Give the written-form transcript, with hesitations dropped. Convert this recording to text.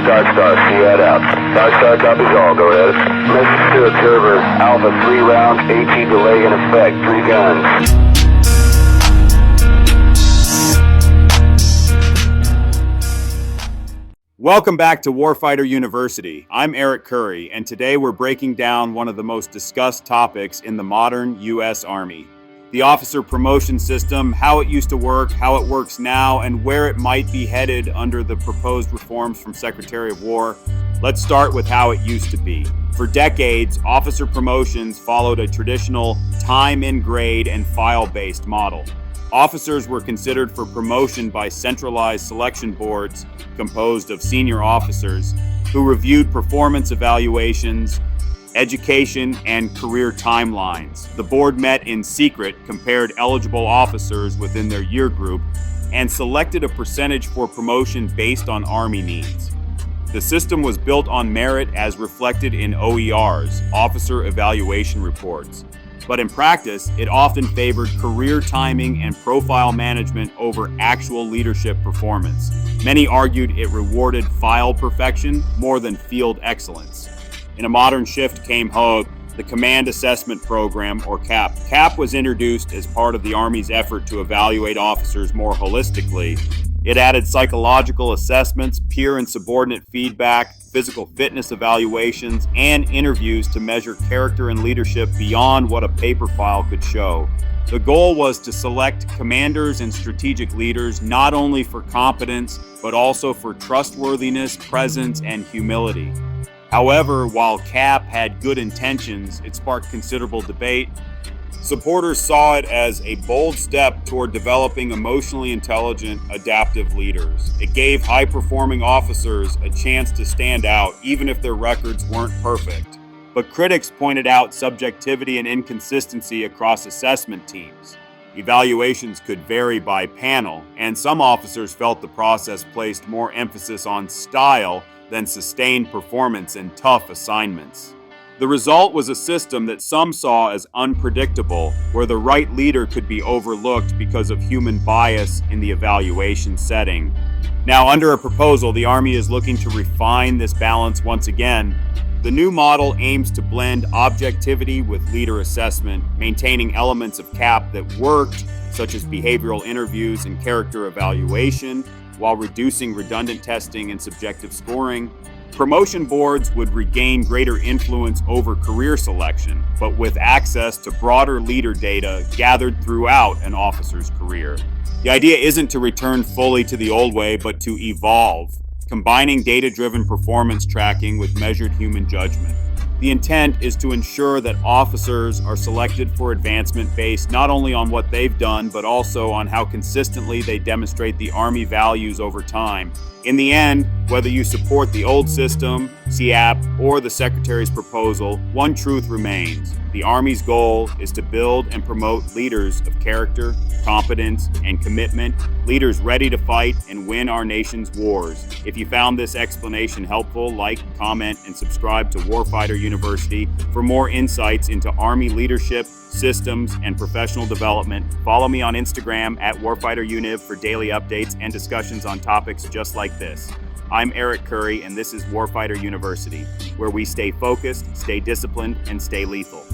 Star, see that out. Star, copies all, go ahead. Message to observer, Alpha 3 rounds, AT delay in effect, 3 guns. Welcome back to Warfighter University. I'm Eric Curry, and today we're breaking down one of the most discussed topics in the modern U.S. Army. The officer promotion system, how it used to work, how it works now, and where it might be headed under the proposed reforms from Secretary of War. Let's start with how it used to be. For decades, officer promotions followed a traditional time in grade and file-based model. Officers were considered for promotion by centralized selection boards composed of senior officers who reviewed performance evaluations, education, and career timelines. The board met in secret, compared eligible officers within their year group, and selected a percentage for promotion based on Army needs. The system was built on merit as reflected in OERs, officer evaluation reports. But in practice, it often favored career timing and profile management over actual leadership performance. Many argued it rewarded file perfection more than field excellence. In a modern shift came the Command Assessment Program, or CAP. CAP was introduced as part of the Army's effort to evaluate officers more holistically. It added psychological assessments, peer and subordinate feedback, physical fitness evaluations, and interviews to measure character and leadership beyond what a paper file could show. The goal was to select commanders and strategic leaders not only for competence, but also for trustworthiness, presence, and humility. However, while CAP had good intentions, it sparked considerable debate. Supporters saw it as a bold step toward developing emotionally intelligent, adaptive leaders. It gave high-performing officers a chance to stand out, even if their records weren't perfect. But critics pointed out subjectivity and inconsistency across assessment teams. Evaluations could vary by panel, and some officers felt the process placed more emphasis on style than sustained performance in tough assignments. The result was a system that some saw as unpredictable, where the right leader could be overlooked because of human bias in the evaluation setting. Now, under a proposal, the Army is looking to refine this balance once again. The new model aims to blend objectivity with leader assessment, maintaining elements of CAP that worked, such as behavioral interviews and character evaluation, while reducing redundant testing and subjective scoring. Promotion boards would regain greater influence over career selection, but with access to broader leader data gathered throughout an officer's career. The idea isn't to return fully to the old way, but to evolve, combining data-driven performance tracking with measured human judgment. The intent is to ensure that officers are selected for advancement based not only on what they've done, but also on how consistently they demonstrate the Army values over time. In the end, whether you support the old system, CAP, or the Secretary's proposal, one truth remains. The Army's goal is to build and promote leaders of character, competence, and commitment, leaders ready to fight and win our nation's wars. If you found this explanation helpful, like, comment, and subscribe to Warfighter University for more insights into Army leadership, systems, and professional development. Follow me on Instagram at Warfighter Univ for daily updates and discussions on topics just like this. I'm Eric Curry, and this is Warfighter University, where we stay focused, stay disciplined, and stay lethal.